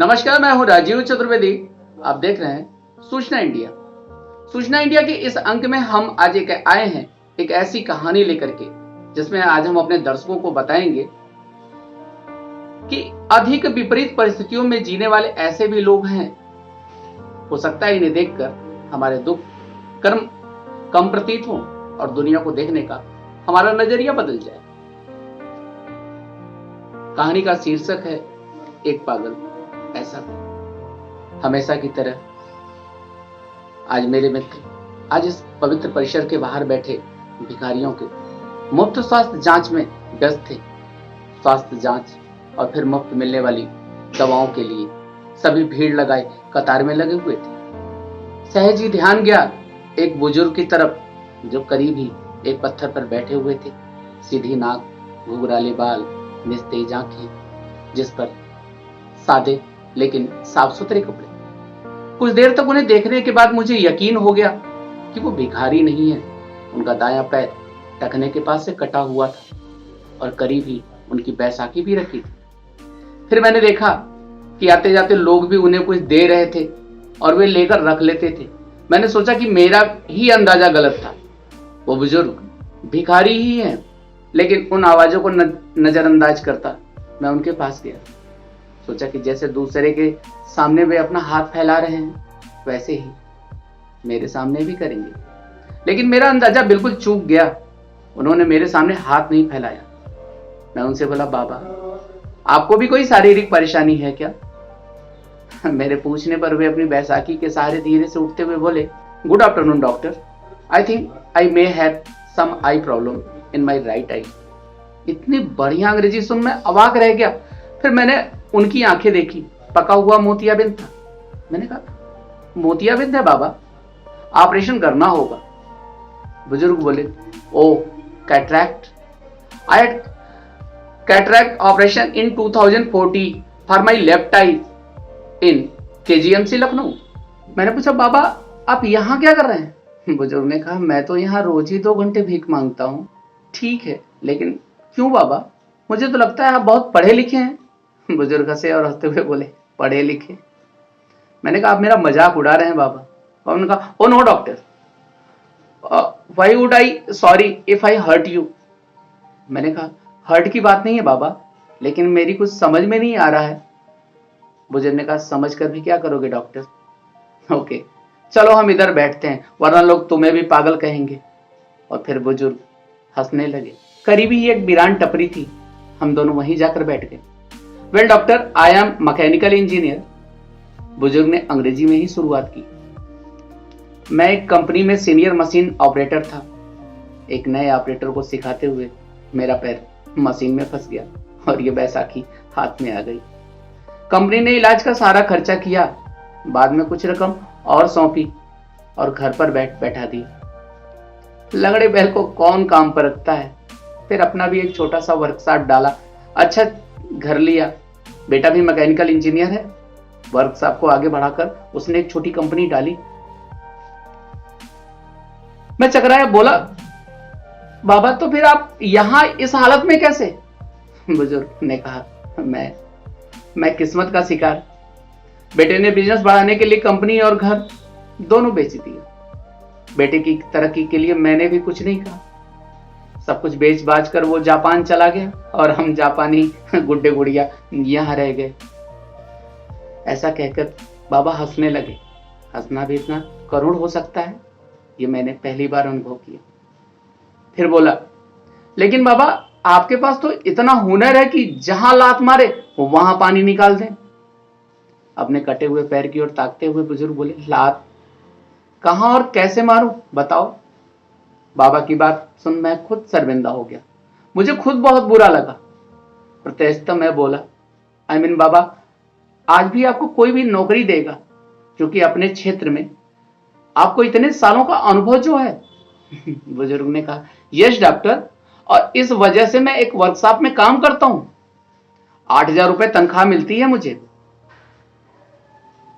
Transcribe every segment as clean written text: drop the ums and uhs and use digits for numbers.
नमस्कार, मैं हूं राजीव चतुर्वेदी। आप देख रहे हैं सूचना इंडिया। सूचना इंडिया के इस अंक में हम आज आए हैं एक ऐसी कहानी लेकर के, जिसमें आज हम अपने दर्शकों को बताएंगे कि अधिक विपरीत परिस्थितियों में जीने वाले ऐसे भी लोग हैं। हो सकता है इन्हें देखकर हमारे दुख कर्म कम प्रतीत हो और दुनिया को देखने का हमारा नजरिया बदल जाए। कहानी का शीर्षक है एक पागल ऐसा था। हमेशा की तरह आज मेरे मित्र आज इस पवित्र परिसर के बाहर बैठे भिखारियों के मुफ्त स्वास्थ्य जांच में व्यस्त थे। स्वास्थ्य जांच और फिर मुफ्त मिलने वाली दवाओं के लिए सभी भीड़ लगाए कतार में लगे हुए थे। सहज ही ध्यान गया एक बुजुर्ग की तरफ, जो करीब ही एक पत्थर पर बैठे हुए थे। सीधी नाक, घुघराले बाल, निस्तेज आंखें, जिस पर सादे लेकिन साफ सुथरे कपड़े। कुछ देर तक उन्हें देखने के बाद मुझे यकीन हो गया कि वो भिखारी नहीं है। उनका दायां पैर टखने के पास से कटा हुआ था और करीब ही उनकी बैसाखी भी रखी थी। फिर मैंने देखा कि आते जाते लोग भी उन्हें कुछ दे रहे थे और वे लेकर रख लेते थे। मैंने सोचा कि मेरा ही अंदाजा गलत था। वो बुजुर्ग भिखारी ही है, लेकिन उन आवाजों को नजरअंदाज करता मैं उनके पास गया। सोचा कि जैसे दूसरे के सामने वे अपना हाथ फैला रहे हैं, वैसे ही मेरे सामने भी करेंगे। लेकिन मेरा अंदाजा बिल्कुल चूक गया। उन्होंने मेरे सामने हाथ नहीं फैलाया। मैं उनसे बोला, बाबा आपको भी कोई शारीरिक परेशानी है क्या? मेरे पूछने पर वे अपनी बैसाखी के सहारे धीरे से उठते हुए बोले, good afternoon doctor, I think I may have some eye problem in my right eye. इतनी बढ़िया अंग्रेजी सुन मैं अवाक रह गया। फिर मैंने उनकी आंखें देखी, पका हुआ मोतियाबिंद था। मैंने कहा, मोतियाबिंद है बाबा, ऑपरेशन करना होगा। बुजुर्ग बोले, oh cataract, I had cataract operation in 2040 for my left eye in KGMC Lucknow. मैंने पूछा, बाबा आप यहाँ क्या कर रहे हैं? बुजुर्ग ने कहा, मैं तो यहाँ रोज ही 2 घंटे भीख मांगता हूँ। ठीक है, लेकिन क्यों बाबा? मुझे तो लगता है आप बहुत पढ़े लिखे हैं। बुजुर्ग हंसे और हंसते हुए बोले, पढ़े लिखे? मैंने कहा, आप मेरा मजाक उड़ा रहे हैं बाबा। और उन्होंने कहा, oh no doctor, why would I sorry if I hurt you. मैंने कहा, हर्ट की बात नहीं है बाबा, लेकिन मेरी कुछ समझ में नहीं आ रहा है। बुजुर्ग ने कहा, समझ कर भी क्या करोगे डॉक्टर? ओके चलो हम इधर बैठते हैं, वरना लोग तुम्हें भी पागल कहेंगे। और फिर बुजुर्ग हंसने लगे। करीबी ही एक वीरान टपरी थी, हम दोनों वहीं जाकर बैठ गए। Well doctor, I am mechanical engineer. बुजुर्ग ने अंग्रेजी में ही शुरुआत की। मैं एक कंपनी में सीनियर मशीन ऑपरेटर था। एक नए ऑपरेटर को सिखाते हुए मेरा पैर मशीन में फंस गया और ये बैसाखी हाथ में आ गई। कंपनी ने इलाज का सारा खर्चा किया, बाद में कुछ रकम और सौंपी और घर पर बैठा दी। लंगड़े बैल को कौन काम पर रखता है। फिर अपना भी एक छोटा सा वर्कशॉप डाला, अच्छा घर लिया। बेटा भी मैकेनिकल इंजीनियर है। वर्कशॉप को आगे बढ़ाकर उसने एक छोटी कंपनी डाली। मैं चकराया, बोला, बाबा तो फिर आप यहां इस हालत में कैसे? बुजुर्ग ने कहा, मैं किस्मत का शिकार। बेटे ने बिजनेस बढ़ाने के लिए कंपनी और घर दोनों बेच दिए। बेटे की तरक्की के लिए मैंने भी कुछ नहीं कहा। सब कुछ बेच बाच कर वो जापान चला गया और हम जापानी गुड्डे गुड़िया यहां रह गए। ऐसा कहकर बाबा हंसने लगे। हंसना भी इतना करुण हो सकता है, ये मैंने पहली बार अनुभव किया। फिर बोला, लेकिन बाबा आपके पास तो इतना हुनर है कि जहां लात मारे वो वहां पानी निकाल दें। अपने कटे हुए पैर की ओर ताकते हुए बुजुर्ग बोले, लात कहां और कैसे मारूं बताओ? बाबा की बात सुन मैं खुद शर्मिंदा हो गया। मुझे खुद बहुत बुरा लगा। प्रत्यक्षतः मैं बोला, आई मीन बाबा, आज भी आपको कोई भी नौकरी देगा क्योंकि अपने क्षेत्र में आपको इतने सालों का अनुभव जो है। बुजुर्ग ने कहा, यस डॉक्टर, और इस वजह से मैं एक वर्कशॉप में काम करता हूं। 8,000 रुपए तनख्वाह मिलती है मुझे।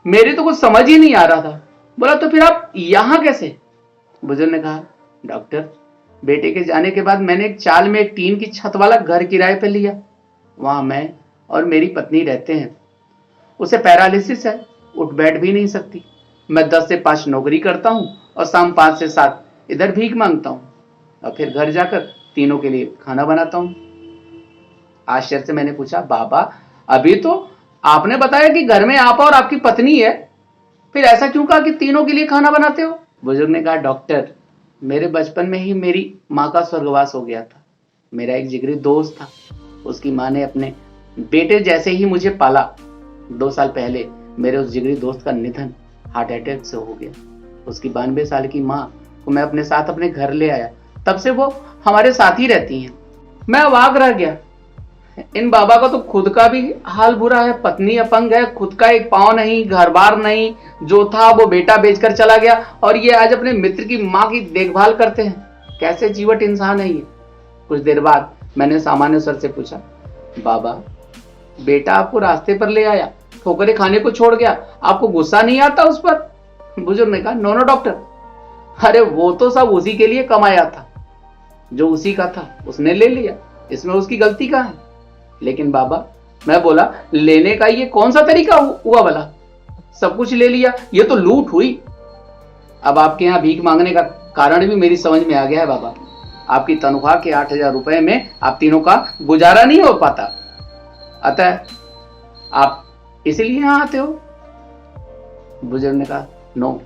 मेरी तो कुछ समझ ही नहीं आ रहा था। बोला, तो फिर आप यहां कैसे? बुजुर्ग ने कहा, डॉक्टर, बेटे के जाने के बाद मैंने एक चाल में एक टीन की छत वाला घर किराए पर लिया। वहां मैं और मेरी पत्नी रहते हैं। उसे पैरालिसिस है, उठ बैठ भी नहीं सकती। मैं 10 से 5 नौकरी करता हूँ और शाम 5 से 7 इधर भीख मांगता हूँ और फिर घर जाकर तीनों के लिए खाना बनाता हूँ। आश्चर्य से मैंने पूछा, बाबा अभी तो आपने बताया कि घर में आप और आपकी पत्नी है, फिर ऐसा क्यों कहा कि तीनों के लिए खाना बनाते हो? बुजुर्ग ने कहा, डॉक्टर मेरे बचपन में ही मेरी माँ का स्वर्गवास हो गया था। मेरा एक जिगरी दोस्त था, उसकी माँ ने अपने बेटे जैसे ही मुझे पाला। 2 साल पहले मेरे उस जिगरी दोस्त का निधन हार्ट अटैक से हो गया। उसकी 92 साल की माँ को मैं अपने साथ अपने घर ले आया, तब से वो हमारे साथ ही रहती हैं। मैं अवाक रह गया। इन बाबा का तो खुद का भी हाल बुरा है, पत्नी अपंग है, खुद का एक पांव नहीं, घर बार नहीं, जो था वो बेटा बेचकर चला गया और ये आज अपने मित्र की माँ की देखभाल करते हैं। कैसे जीवट इंसान है ये। कुछ देर बाद मैंने सामान्य स्वर से पूछा, बाबा बेटा आपको रास्ते पर ले आया, ठोकरें खाने को छोड़ गया, आपको गुस्सा नहीं आता उस पर? बुजुर्ग ने कहा, नो नो डॉक्टर, अरे वो तो सब उसी के लिए कमाया था, जो उसी का था उसने ले लिया, इसमें उसकी गलती कहाँ है? लेकिन बाबा, मैं बोला, लेने का ये कौन सा तरीका हुआ भला? सब कुछ ले लिया, ये तो लूट हुई। अब आपके यहाँ भीख मांगने का कारण भी मेरी समझ में आ गया है बाबा। आपकी तनख्वाह के 8,000 रुपए में आप तीनों का गुजारा नहीं हो पाता, अतः आप इसीलिए यहाँ आते हो। बुजुर्ग ने कहा, no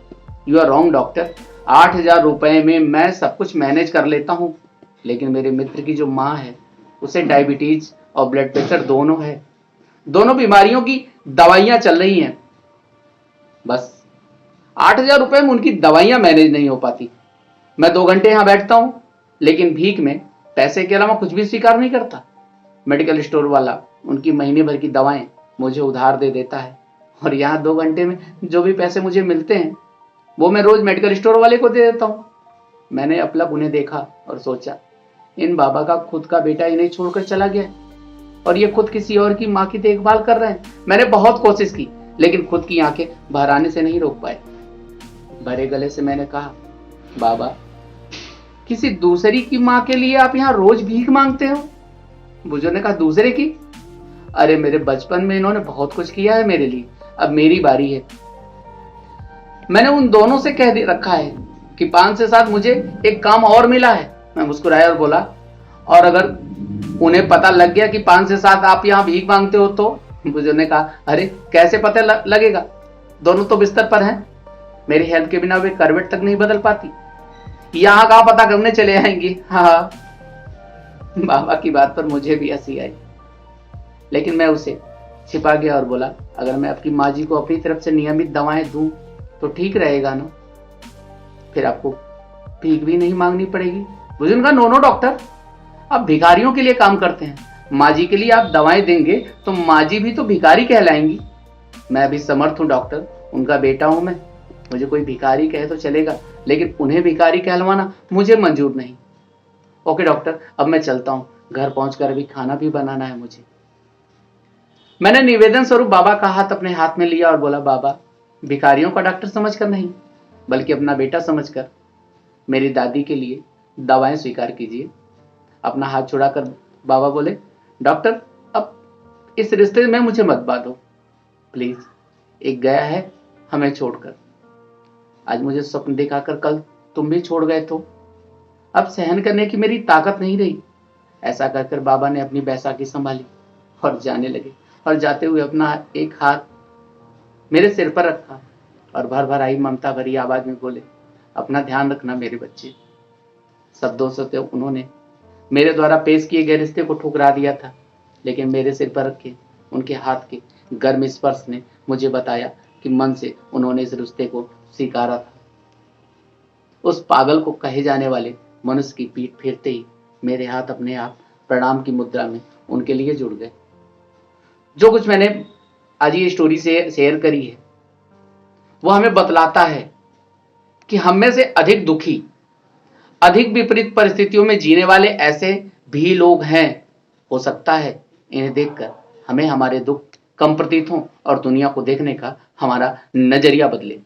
you are wrong doctor, 8,000 रुपए में मैं सब कुछ मैनेज कर लेता हूँ, लेकिन मेरे मित्र की जो माँ है उसे डायबिटीज और ब्लड प्रेशर दोनों है, दोनों बीमारियों की दवाइयां चल रही हैं। बस 8,000 रुपए में उनकी दवाइयां मैनेज नहीं हो पाती। मैं 2 घंटे यहां बैठता हूं, लेकिन भीख में पैसे के अलावा कुछ भी स्वीकार नहीं करता। मेडिकल स्टोर वाला उनकी महीने भर की दवाएं मुझे उधार दे देता है और यहाँ 2 घंटे में जो भी पैसे मुझे मिलते हैं वो मैं रोज मेडिकल स्टोर वाले को दे देता हूँ। मैंने अपलक उन्हें देखा और सोचा, इन बाबा का खुद का बेटा इन्हें छोड़कर चला गया और ये खुद किसी और की माँ की देखभाल कर रहे हैं। मैंने बहुत कोशिश की, लेकिन खुद की आंखें बाहर आने से नहीं रोक पाए। भरे गले से मैंने कहा, बाबा किसी दूसरी की माँ के लिए आप यहाँ रोज भीख मांगते हो? बुजुर्ग ने कहा, दूसरे की? अरे मेरे बचपन में इन्होंने बहुत कुछ किया है मेरे लिए, अब मेरी बारी है। मैंने उन दोनों से कह रखा है कि 5 से 7 मुझे एक काम और मिला है। मैं मुस्कुराया और बोला, और अगर उन्हें पता लग गया कि 5 से 7 आप यहाँ भीख मांगते हो तो? बुजुर्ग ने कहा, अरे कैसे पता लगेगा, दोनों तो बिस्तर पर हैं, मेरी हेल्प के बिना वे करवट तक नहीं बदल पाती, यहाँ कहाँ पता करने चले आएंगी। हाँ, बाबा की बात पर मुझे भी हंसी आई, लेकिन मैं उसे छिपा गया और बोला, अगर मैं आपकी माँ जी को अपनी तरफ से नियमित दवाएं दूं तो ठीक रहेगा ना, फिर आपको भीख भी नहीं मांगनी पड़ेगी। बुजुर्ग का, नो नो डॉक्टर, आप भिखारियों के लिए काम करते हैं, माँ जी के लिए आप दवाएं देंगे तो माँ जी भी तो भिखारी कहलाएंगी। मैं भी समर्थ हूँ डॉक्टर, उनका बेटा हूं मैं, मुझे कोई भिखारी कहे तो चलेगा, लेकिन उन्हें भिखारी कहलवाना मुझे मंजूर नहीं। ओके डॉक्टर, अब मैं चलता हूँ, घर पहुंचकर अभी खाना भी बनाना है मुझे। मैंने निवेदन स्वरूप बाबा का हाथ अपने हाथ में लिया और बोला, बाबा भिखारियों का डॉक्टर समझकर नहीं, बल्कि अपना बेटा समझकर मेरी दादी के लिए दवाएं स्वीकार कीजिए। अपना हाथ छुड़ाकर बाबा बोले, डॉक्टर अब इस रिश्ते में मुझे मत बांधो प्लीज, एक गया है हमें छोड़कर, आज मुझे स्वप्न दिखाकर कल तुम भी छोड़ गए तो अब सहन करने की मेरी ताकत नहीं रही। ऐसा कहकर बाबा ने अपनी बैसाखी संभाली और जाने लगे, और जाते हुए अपना एक हाथ मेरे सिर पर रखा और भर भर आई ममता भरी आवाज में बोले, अपना ध्यान रखना मेरे बच्चे। शब्दों से तो उन्होंने मेरे द्वारा पेश किए गए रिश्ते को ठुकरा दिया था, लेकिन मेरे सिर पर रखे उनके हाथ के गर्म स्पर्श ने मुझे बताया कि मन से उन्होंने इस रिश्ते को स्वीकारा था। उस पागल को कहे जाने वाले मनुष्य की पीठ फेरते ही मेरे हाथ अपने आप प्रणाम की मुद्रा में उनके लिए जुड़ गए। जो कुछ मैंने आज ये स्टोरी से शेयर करी है वो हमें बतलाता है कि हम में से अधिक दुखी, अधिक विपरीत परिस्थितियों में जीने वाले ऐसे भी लोग हैं। हो सकता है इन्हें देखकर हमें हमारे दुख कम प्रतीत हों और दुनिया को देखने का हमारा नजरिया बदले।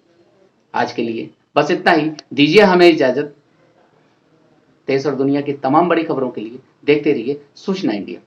आज के लिए बस इतना ही, दीजिए हमें इजाजत। देश और दुनिया की तमाम बड़ी खबरों के लिए देखते रहिए सूचना इंडिया।